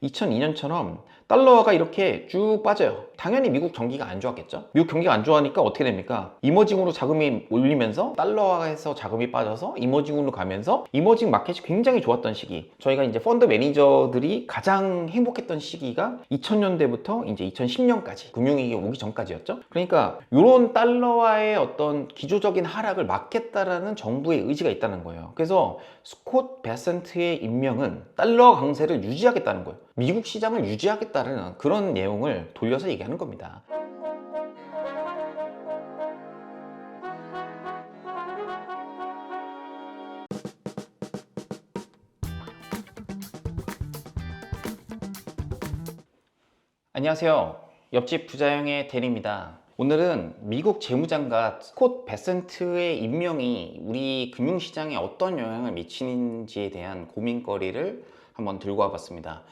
2002년처럼 달러가 이렇게 쭉 빠져요. 당연히 미국 경기가 안 좋았겠죠. 미국 경기가 안 좋아하니까 어떻게 됩니까? 이머징으로 자금이 올리면서 달러화에서 자금이 빠져서 이머징으로 가면서 이머징 마켓이 굉장히 좋았던 시기, 저희가 이제 펀드 매니저들이 가장 행복했던 시기가 2000년대부터 이제 2010년까지 금융위기 오기 전까지였죠. 그러니까 이런 달러화의 어떤 기조적인 하락을 막겠다라는 정부의 의지가 있다는 거예요. 그래서 스콧 베센트의 임명은 달러 강세를 유지하겠다는 거예요. 미국 시장을 유지하겠다는 그런 내용을 돌려서 얘기하는 겁니다. 안녕하세요. 옆집 부자영의 대리입니다. 오늘은 미국 재무장관 스콧 베센트의 임명이 우리 금융시장에 어떤 영향을 미치는지에 대한 고민거리를 한번 들고 와봤습니다.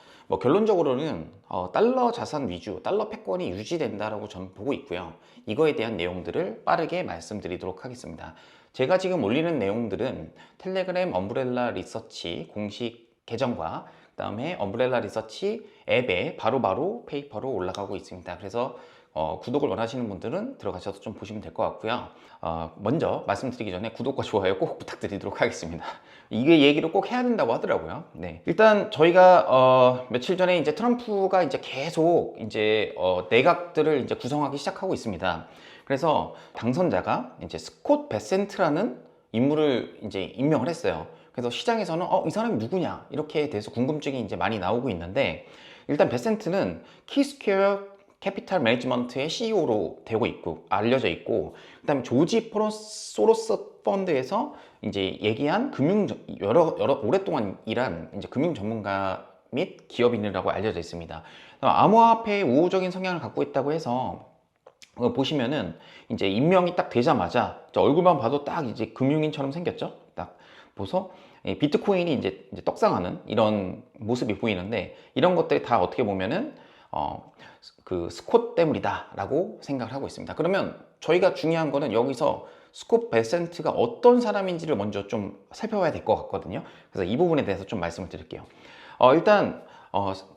결론적으로는 달러 자산 위주, 달러 패권이 유지된다라고 저는 보고 있고요. 이거에 대한 내용들을 빠르게 말씀드리도록 하겠습니다. 제가 지금 올리는 내용들은 텔레그램 엄브렐라 리서치 공식 계정과 그 다음에 엄브렐라 리서치 앱에 바로바로 페이퍼로 올라가고 있습니다. 그래서 구독을 원하시는 분들은 들어가셔서 좀 보시면 될 것 같고요. 먼저 말씀드리기 전에 구독과 좋아요 꼭 부탁드리도록 하겠습니다. 이게 얘기를 꼭 해야 된다고 하더라고요. 네. 일단 저희가 며칠 전에 이제 트럼프가 이제 계속 이제 내각들을 이제 구성하기 시작하고 있습니다. 그래서 당선자가 이제 스콧 베센트라는 인물을 이제 임명을 했어요. 그래서 시장에서는 이 사람이 누구냐 이렇게 대해서 궁금증이 이제 많이 나오고 있는데, 일단 베센트는 키스퀘어 캐피탈 매니지먼트의 CEO로 되고 있고 알려져 있고, 그다음에 조지 소로스 펀드에서 이제 얘기한 여러 오랫동안 일한 이제 금융 전문가 및 기업인이라고 알려져 있습니다. 암호화폐의 우호적인 성향을 갖고 있다고 해서 보시면은 이제 임명이 딱 되자마자 얼굴만 봐도 딱 이제 금융인처럼 생겼죠. 딱 보서 비트코인이 이제 떡상하는 이런 모습이 보이는데, 이런 것들이 다 어떻게 보면은 그 스콧 때문이다 라고 생각을 하고 있습니다. 그러면 저희가 중요한 거는 여기서 스콧 베센트가 어떤 사람인지를 먼저 좀 살펴봐야 될 것 같거든요. 그래서 이 부분에 대해서 좀 말씀을 드릴게요. 일단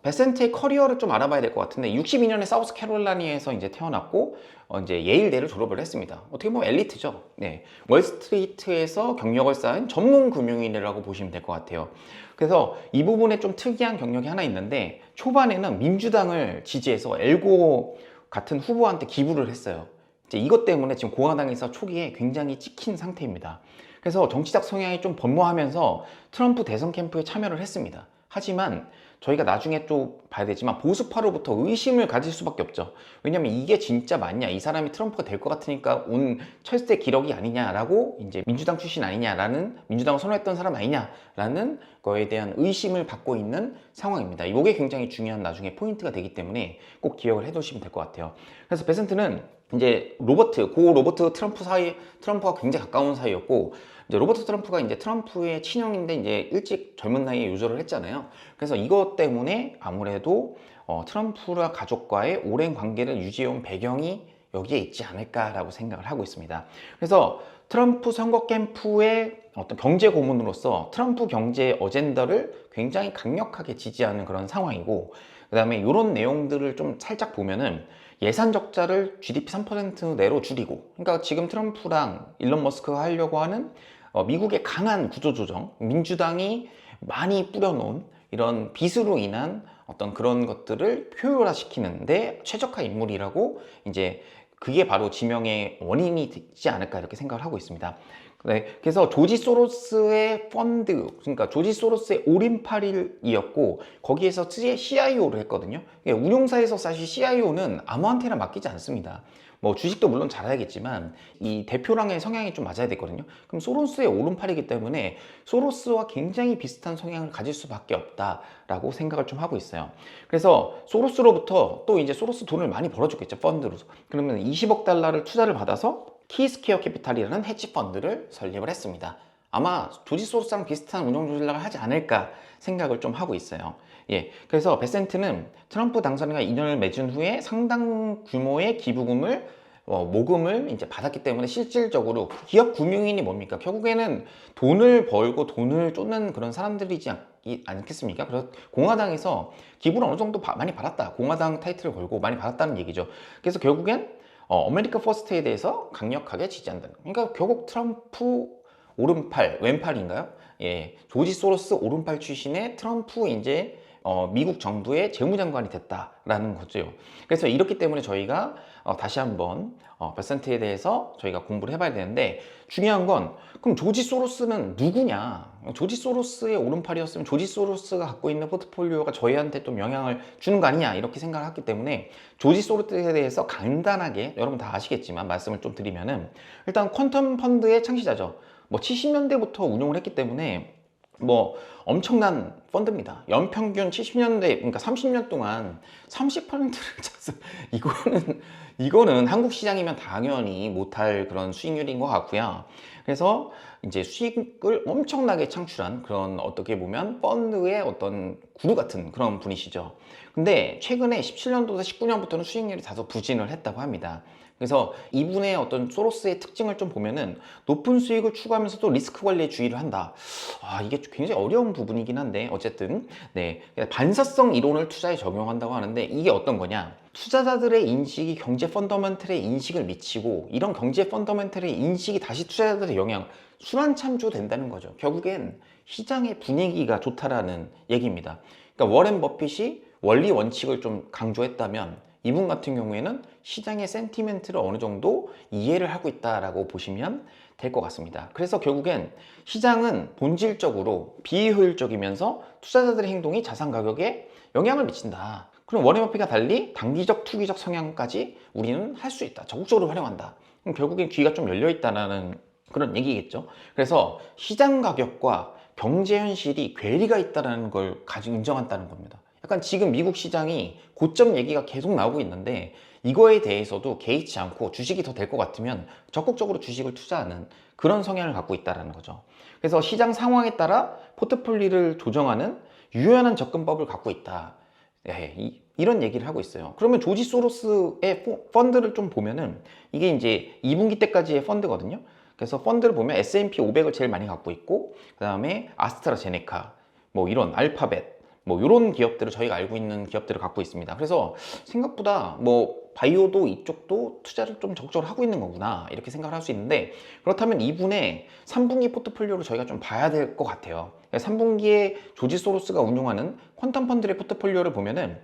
베센트의 커리어를 좀 알아봐야 될 것 같은데, 62년에 사우스캐롤라이나에서 이제 태어났고 이제 예일대를 졸업을 했습니다. 어떻게 보면 엘리트죠. 네. 월스트리트에서 경력을 쌓은 전문 금융인이라고 보시면 될 것 같아요. 그래서 이 부분에 좀 특이한 경력이 하나 있는데, 초반에는 민주당을 지지해서 엘고 같은 후보한테 기부를 했어요. 이제 이것 때문에 지금 공화당에서 초기에 굉장히 찍힌 상태입니다. 그래서 정치적 성향이 좀 번모하면서 트럼프 대선 캠프에 참여를 했습니다. 하지만 저희가 나중에 또 봐야 되지만 보수파로부터 의심을 가질 수밖에 없죠. 왜냐면 이게 진짜 맞냐, 이 사람이 트럼프가 될 것 같으니까 온 철새 기록이 아니냐라고, 이제 민주당 출신 아니냐라는, 민주당을 선호했던 사람 아니냐라는 거에 대한 의심을 받고 있는 상황입니다. 이게 굉장히 중요한 나중에 포인트가 되기 때문에 꼭 기억을 해두시면 될 것 같아요. 그래서 베센트는 이제 로버트 트럼프와 굉장히 가까운 사이였고, 이제 로버트 트럼프가 이제 트럼프의 친형인데 이제 일찍 젊은 나이에 요절을 했잖아요. 그래서 이것 때문에 아무래도 트럼프와 가족과의 오랜 관계를 유지해온 배경이 여기에 있지 않을까라고 생각을 하고 있습니다. 그래서 트럼프 선거 캠프의 어떤 경제 고문으로서 트럼프 경제 어젠다를 굉장히 강력하게 지지하는 그런 상황이고, 그 다음에 이런 내용들을 좀 살짝 보면은 예산 적자를 GDP 3% 내로 줄이고, 그러니까 지금 트럼프랑 일론 머스크가 하려고 하는 미국의 강한 구조조정, 민주당이 많이 뿌려놓은 이런 빚으로 인한 어떤 그런 것들을 효율화시키는데 최적화 인물이라고, 이제 그게 바로 지명의 원인이 되지 않을까 이렇게 생각을 하고 있습니다. 네, 그래서 조지 소로스의 펀드, 그러니까 조지 소로스의 오른팔이었고 거기에서 CIO를 했거든요. 운용사에서 사실 CIO는 아무한테나 맡기지 않습니다. 주식도 물론 잘해야겠지만 이 대표랑의 성향이 좀 맞아야 되거든요. 그럼 소로스의 오른팔이기 때문에 소로스와 굉장히 비슷한 성향을 가질 수밖에 없다라고 생각을 좀 하고 있어요. 그래서 소로스로부터 또 이제 소로스 돈을 많이 벌어줬겠죠, 펀드로서. 그러면 20억 달러를 투자를 받아서 키스퀘어 캐피탈이라는 헤지 펀드를 설립을 했습니다. 아마 조지 소로스랑 비슷한 운영 조직을 하지 않을까 생각을 좀 하고 있어요. 예, 그래서 베센트는 트럼프 당선인과 인연을 맺은 후에 상당 규모의 기부금을 모금을 이제 받았기 때문에 실질적으로 기업 금융인이 뭡니까? 결국에는 돈을 벌고 돈을 쫓는 그런 사람들이지 않겠습니까? 그래서 공화당에서 기부를 어느 정도 많이 받았다. 공화당 타이틀을 걸고 많이 받았다는 얘기죠. 그래서 결국엔 아메리카 퍼스트에 대해서 강력하게 지지한다. 그러니까 결국 트럼프 오른팔, 왼팔인가요? 예, 조지 소로스 오른팔 출신의 트럼프 이제 미국 정부의 재무장관이 됐다라는 거죠. 그래서 이렇기 때문에 저희가 다시 한번 베센트에 대해서 저희가 공부를 해봐야 되는데, 중요한 건 그럼 조지 소로스는 누구냐? 조지 소로스의 오른팔이었으면 조지 소로스가 갖고 있는 포트폴리오가 저희한테 좀 영향을 주는 거 아니냐, 이렇게 생각을 했기 때문에 조지 소로스에 대해서 간단하게 여러분 다 아시겠지만 말씀을 좀 드리면은, 일단 퀀텀 펀드의 창시자죠. 뭐 70년대부터 운용을 했기 때문에 뭐 엄청난 펀드입니다. 연평균 70년대, 그러니까 30년 동안 30%를 쳤어. 이거는 한국 시장이면 당연히 못할 그런 수익률인 것 같고요. 그래서 이제 수익을 엄청나게 창출한 그런, 어떻게 보면 펀드의 어떤 구루 같은 그런 분이시죠. 근데 최근에 17년도에서 19년부터는 수익률이 다소 부진을 했다고 합니다. 그래서 이분의 어떤 소로스의 특징을 좀 보면은 높은 수익을 추구하면서도 리스크 관리에 주의를 한다. 이게 굉장히 어려운 부분이긴 한데, 어쨌든 네, 반사성 이론을 투자에 적용한다고 하는데, 이게 어떤 거냐? 투자자들의 인식이 경제 펀더멘털에 인식을 미치고, 이런 경제 펀더멘털의 인식이 다시 투자자들의 영향, 순환참조 된다는 거죠. 결국엔 시장의 분위기가 좋다라는 얘기입니다. 그러니까 워렌 버핏이 원리 원칙을 좀 강조했다면, 이분 같은 경우에는 시장의 센티멘트를 어느 정도 이해를 하고 있다라고 보시면 될 것 같습니다. 그래서 결국엔 시장은 본질적으로 비효율적이면서 투자자들의 행동이 자산 가격에 영향을 미친다. 그럼 워렌 버핏과 달리 단기적, 투기적 성향까지 우리는 할 수 있다. 적극적으로 활용한다. 그럼 결국엔 귀가 좀 열려 있다는 그런 얘기겠죠. 그래서 시장 가격과 경제 현실이 괴리가 있다는 걸 가지고 인정한다는 겁니다. 약간 지금 미국 시장이 고점 얘기가 계속 나오고 있는데, 이거에 대해서도 개의치 않고 주식이 더 될 것 같으면 적극적으로 주식을 투자하는 그런 성향을 갖고 있다는 거죠. 그래서 시장 상황에 따라 포트폴리오를 조정하는 유연한 접근법을 갖고 있다. 이런 얘기를 하고 있어요. 그러면 조지 소로스의 펀드를 좀 보면은, 이게 이제 2분기 때까지의 펀드거든요. 그래서 펀드를 보면 S&P 500을 제일 많이 갖고 있고, 그 다음에 아스트라제네카, 뭐 이런 알파벳, 뭐 이런 기업들을, 저희가 알고 있는 기업들을 갖고 있습니다. 그래서 생각보다 뭐 바이오도 이쪽도 투자를 좀 적극적으로 하고 있는 거구나, 이렇게 생각을 할 수 있는데, 그렇다면 이분의 3분기 포트폴리오를 저희가 좀 봐야 될 것 같아요. 3분기에 조지 소로스가 운용하는 퀀텀 펀드의 포트폴리오를 보면은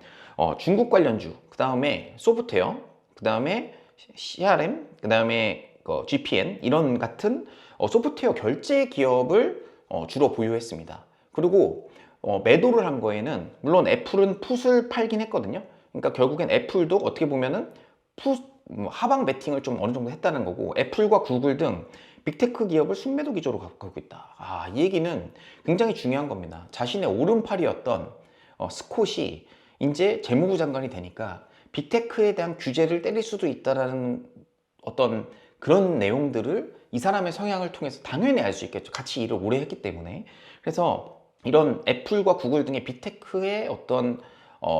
중국 관련주, 그 다음에 소프트웨어, 그 다음에 CRM, 그 다음에 GPN, 이런 같은 소프트웨어 결제 기업을 주로 보유했습니다. 그리고 매도를 한 거에는, 물론 애플은 풋을 팔긴 했거든요. 그러니까 결국엔 애플도 어떻게 보면은 하방 베팅을 좀 어느 정도 했다는 거고, 애플과 구글 등 빅테크 기업을 순매도 기조로 갖고 있다. 이 얘기는 굉장히 중요한 겁니다. 자신의 오른팔이었던 스콧이 이제 재무부 장관이 되니까 빅테크에 대한 규제를 때릴 수도 있다라는 어떤 그런 내용들을 이 사람의 성향을 통해서 당연히 알 수 있겠죠. 같이 일을 오래 했기 때문에. 그래서 이런 애플과 구글 등의 빅테크의 어떤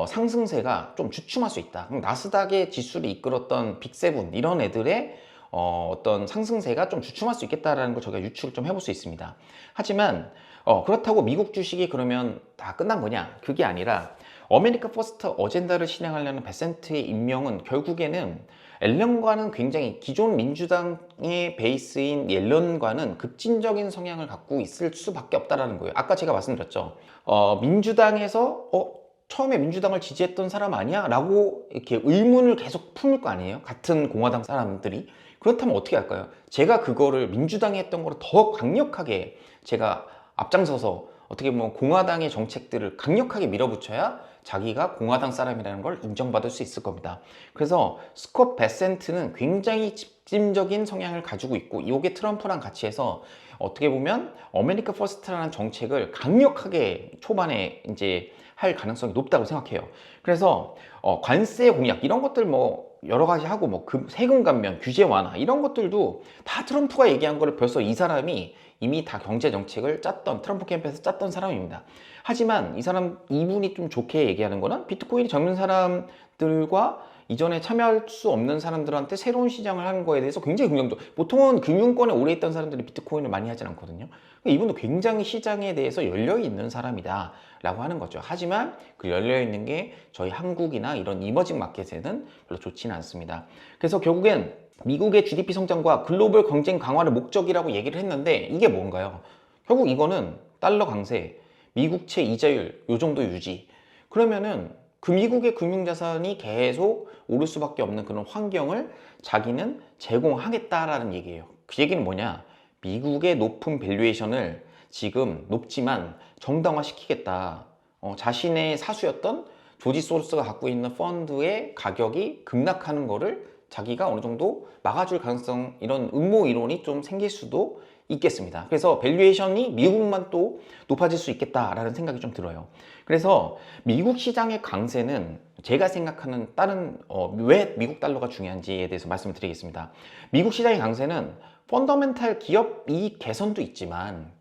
상승세가 좀 주춤할 수 있다. 그럼 나스닥의 지수를 이끌었던 빅세븐, 이런 애들의 어떤 상승세가 좀 주춤할 수 있겠다라는 걸 저희가 유추를 좀 해볼 수 있습니다. 하지만 그렇다고 미국 주식이 그러면 다 끝난 거냐? 그게 아니라 아메리카 퍼스트 어젠다를 실행하려는 베센트의 임명은 결국에는 앨런과는 굉장히, 기존 민주당의 베이스인 옐런과는 급진적인 성향을 갖고 있을 수밖에 없다라는 거예요. 아까 제가 말씀드렸죠. 민주당에서 처음에 민주당을 지지했던 사람 아니야? 라고 이렇게 의문을 계속 품을 거 아니에요? 같은 공화당 사람들이. 그렇다면 어떻게 할까요? 제가 그거를 민주당이 했던 거를 더 강력하게 제가 앞장서서 어떻게 보면 공화당의 정책들을 강력하게 밀어붙여야 자기가 공화당 사람이라는 걸 인정받을 수 있을 겁니다. 그래서 스콧 베센트는 굉장히 집중적인 성향을 가지고 있고, 이게 트럼프랑 같이 해서 어떻게 보면 아메리카 퍼스트라는 정책을 강력하게 초반에 이제 할 가능성이 높다고 생각해요. 그래서 관세 공약 이런 것들 뭐 여러 가지 하고, 뭐 세금 감면, 규제 완화 이런 것들도 다 트럼프가 얘기한 거를 벌써 이 사람이 이미 다 경제 정책을 짰던, 트럼프 캠프에서 짰던 사람입니다. 하지만 이분이 좀 좋게 얘기하는 거는 비트코인이 젊은 사람들과 이전에 참여할 수 없는 사람들한테 새로운 시장을 하는 거에 대해서 굉장히 긍정적. 보통은 금융권에 오래 있던 사람들이 비트코인을 많이 하진 않거든요. 이분도 굉장히 시장에 대해서 열려 있는 사람이다 라고 하는 거죠. 하지만 그 열려 있는 게 저희 한국이나 이런 이머징 마켓에는 별로 좋지는 않습니다. 그래서 결국엔 미국의 GDP 성장과 글로벌 경쟁 강화를 목적이라고 얘기를 했는데 이게 뭔가요? 결국 이거는 달러 강세, 미국채 이자율 요 정도 유지. 그러면은 그 미국의 금융자산이 계속 오를 수밖에 없는 그런 환경을 자기는 제공하겠다라는 얘기예요. 그 얘기는 뭐냐? 미국의 높은 밸류에이션을 지금 높지만 정당화시키겠다. 자신의 사수였던 조지 소로스가 갖고 있는 펀드의 가격이 급락하는 거를 자기가 어느 정도 막아줄 가능성, 이런 음모 이론이 좀 생길 수도 있겠습니다. 그래서 밸류에이션이 미국만 또 높아질 수 있겠다라는 생각이 좀 들어요. 그래서 미국 시장의 강세는 제가 생각하는 다른 왜 미국 달러가 중요한지에 대해서 말씀을 드리겠습니다. 미국 시장의 강세는 펀더멘탈 기업 이익 개선도 있지만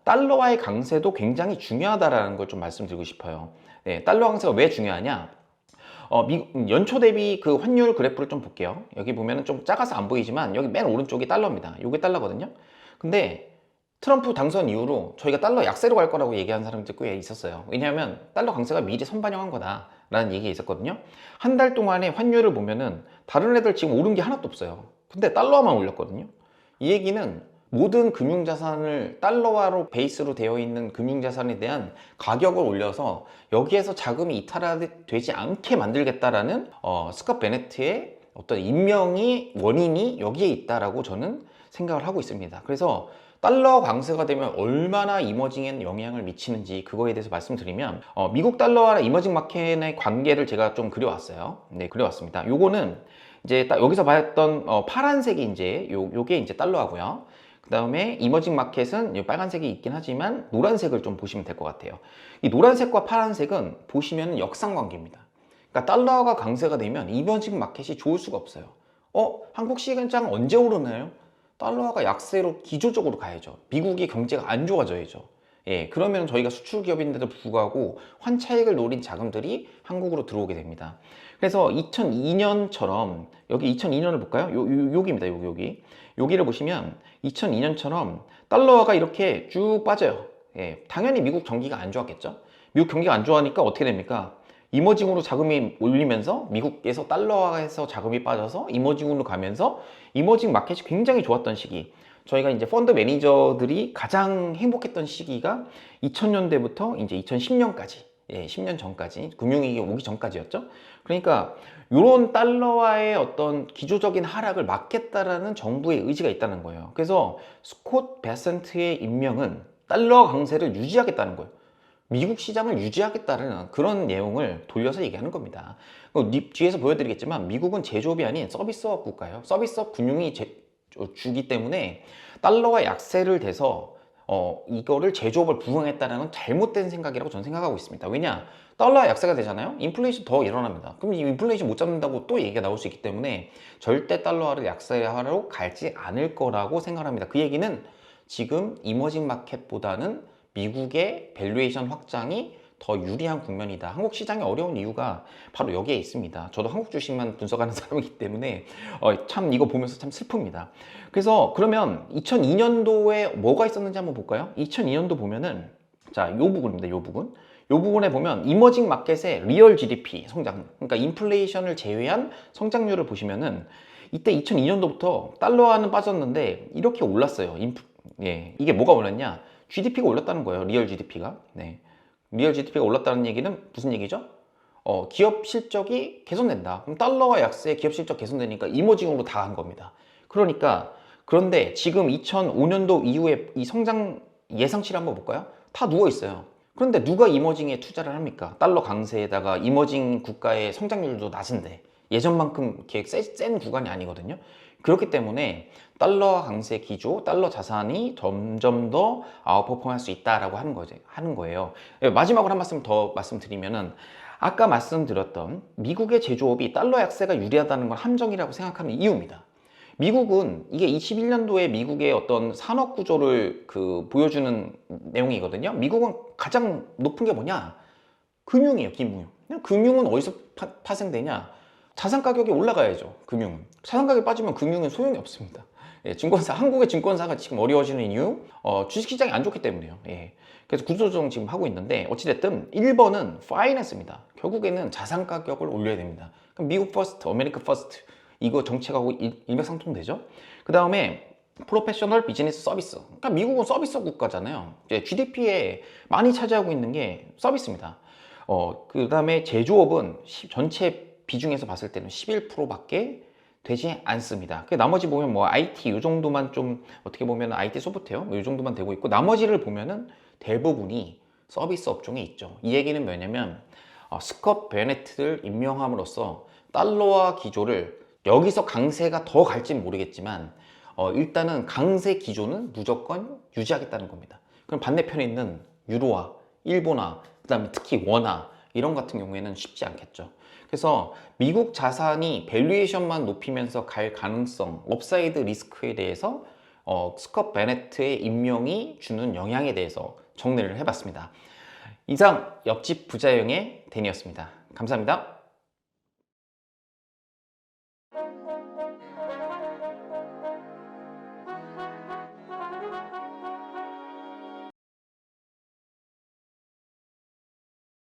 달러와의 강세도 굉장히 중요하다라는 걸 좀 말씀드리고 싶어요. 네, 달러 강세가 왜 중요하냐? 연초 대비 그 환율 그래프를 좀 볼게요. 여기 보면은 좀 작아서 안 보이지만 여기 맨 오른쪽이 달러입니다. 이게 달러거든요. 근데 트럼프 당선 이후로 저희가 달러 약세로 갈 거라고 얘기한 사람들 꽤 있었어요. 왜냐하면 달러 강세가 미리 선반영한 거다라는 얘기가 있었거든요. 한 달 동안의 환율을 보면은 다른 애들 지금 오른 게 하나도 없어요. 근데 달러만 올렸거든요. 이 얘기는 모든 금융자산을 달러화로 베이스로 되어 있는 금융자산에 대한 가격을 올려서 여기에서 자금이 이탈되지 않게 만들겠다라는 스캇 베네트의 어떤 임명이 원인이 여기에 있다라고 저는 생각을 하고 있습니다. 그래서 달러 강세가 되면 얼마나 이머징에 영향을 미치는지 그거에 대해서 말씀드리면 미국 달러와 이머징 마켓의 관계를 제가 좀 그려왔어요. 네, 그려왔습니다. 요거는 이제 딱 여기서 봤던 파란색이 이제 요게 이제 달러하고요. 그 다음에 이머징 마켓은 빨간색이 있긴 하지만 노란색을 좀 보시면 될 것 같아요. 이 노란색과 파란색은 보시면 역상 관계입니다. 그러니까 달러가 강세가 되면 이머징 마켓이 좋을 수가 없어요. 한국 시장 언제 오르나요? 달러가 약세로 기조적으로 가야죠. 미국의 경제가 안 좋아져야죠. 예, 그러면 저희가 수출 기업인데도 불구하고 환차익을 노린 자금들이 한국으로 들어오게 됩니다. 그래서 2002년처럼 여기 2002년을 볼까요? 여기입니다. 여기를 보시면 2002년처럼 달러가 이렇게 쭉 빠져요. 예, 당연히 미국 경기가 안 좋았겠죠. 미국 경기가 안 좋아하니까 어떻게 됩니까? 이머징으로 자금이 올리면서 미국에서 달러화해서 자금이 빠져서 이머징으로 가면서 이머징 마켓이 굉장히 좋았던 시기, 저희가 이제 펀드 매니저들이 가장 행복했던 시기가 2000년대부터 이제 2010년까지, 예, 10년 전까지, 금융위기 오기 전까지였죠. 그러니까 이런 달러화의 어떤 기조적인 하락을 막겠다라는 정부의 의지가 있다는 거예요. 그래서 스콧 베센트의 임명은 달러 강세를 유지하겠다는 거예요. 미국 시장을 유지하겠다는 그런 내용을 돌려서 얘기하는 겁니다. 뒤에서 보여드리겠지만 미국은 제조업이 아닌 서비스업 국가예요. 서비스업 금융이 주기 때문에 달러가 약세를 돼서 이거를 제조업을 부흥했다는 건 잘못된 생각이라고 저는 생각하고 있습니다. 왜냐? 달러 약세가 되잖아요. 인플레이션 더 일어납니다. 그럼 이 인플레이션 못 잡는다고 또 얘기가 나올 수 있기 때문에 절대 달러화를 약세하러 갈지 않을 거라고 생각합니다. 그 얘기는 지금 이머징 마켓보다는 미국의 밸류에이션 확장이 더 유리한 국면이다. 한국 시장이 어려운 이유가 바로 여기에 있습니다. 저도 한국 주식만 분석하는 사람이기 때문에 참 이거 보면서 참 슬픕니다. 그래서 그러면 2002년도에 뭐가 있었는지 한번 볼까요? 2002년도 보면은 자, 요 부분입니다. 요 부분. 요 부분에 보면 이머징 마켓의 리얼 GDP 성장, 그러니까 인플레이션을 제외한 성장률을 보시면은 이때 2002년도부터 달러화는 빠졌는데 이렇게 올랐어요. 예, 이게 뭐가 올랐냐? GDP가 올랐다는 거예요. 리얼 GDP가. 네. 리얼 GDP가 올랐다는 얘기는 무슨 얘기죠? 기업 실적이 개선된다. 그럼 달러와 약세 기업 실적 개선되니까 이머징으로 다 간 겁니다. 그런데 지금 2005년도 이후에 이 성장 예상치를 한번 볼까요? 다 누워 있어요. 그런데 누가 이머징에 투자를 합니까? 달러 강세에다가 이머징 국가의 성장률도 낮은데 예전만큼 이렇게 센 구간이 아니거든요. 그렇기 때문에 달러 강세 기조, 달러 자산이 점점 더 아웃퍼폼할 수 있다라고 하는 거예요. 마지막으로 한 말씀 더 말씀드리면은 아까 말씀드렸던 미국의 제조업이 달러 약세가 유리하다는 건 함정이라고 생각하는 이유입니다. 미국은 이게 21년도에 미국의 어떤 산업 구조를 보여주는 내용이거든요. 미국은 가장 높은 게 뭐냐? 금융이에요, 금융. 금융은 어디서 파생되냐? 자산 가격이 올라가야죠. 금융은. 자산 가격이 빠지면 금융은 소용이 없습니다. 예, 증권사, 한국의 증권사가 지금 어려워지는 이유, 주식시장이 안 좋기 때문이에요. 예. 그래서 구조조정 지금 하고 있는데, 어찌됐든 1번은 파이낸스입니다. 결국에는 자산 가격을 올려야 됩니다. 그럼 미국 퍼스트, 아메리카 퍼스트, 이거 정책하고 일맥상통되죠. 그 다음에 프로페셔널 비즈니스 서비스. 그러니까 미국은 서비스 국가잖아요. GDP에 많이 차지하고 있는 게 서비스입니다. 그 다음에 제조업은 전체 비중에서 봤을 때는 11%밖에 되지 않습니다. 그 나머지 보면 뭐 IT 이 정도만 좀 어떻게 보면 IT 소프트웨어 이 정도만 되고 있고, 나머지를 보면은 대부분이 서비스 업종에 있죠. 이 얘기는 뭐냐면 스콧 베네트를 임명함으로써 달러화 기조를, 여기서 강세가 더 갈지는 모르겠지만 일단은 강세 기조는 무조건 유지하겠다는 겁니다. 그럼 반대편에 있는 유로화, 일본화, 그 다음에 특히 원화 이런 같은 경우에는 쉽지 않겠죠. 그래서 미국 자산이 밸류에이션만 높이면서 갈 가능성, 업사이드 리스크에 대해서 스콧 베네트의 임명이 주는 영향에 대해서 정리를 해봤습니다. 이상 옆집 부자영의 데니였습니다. 감사합니다.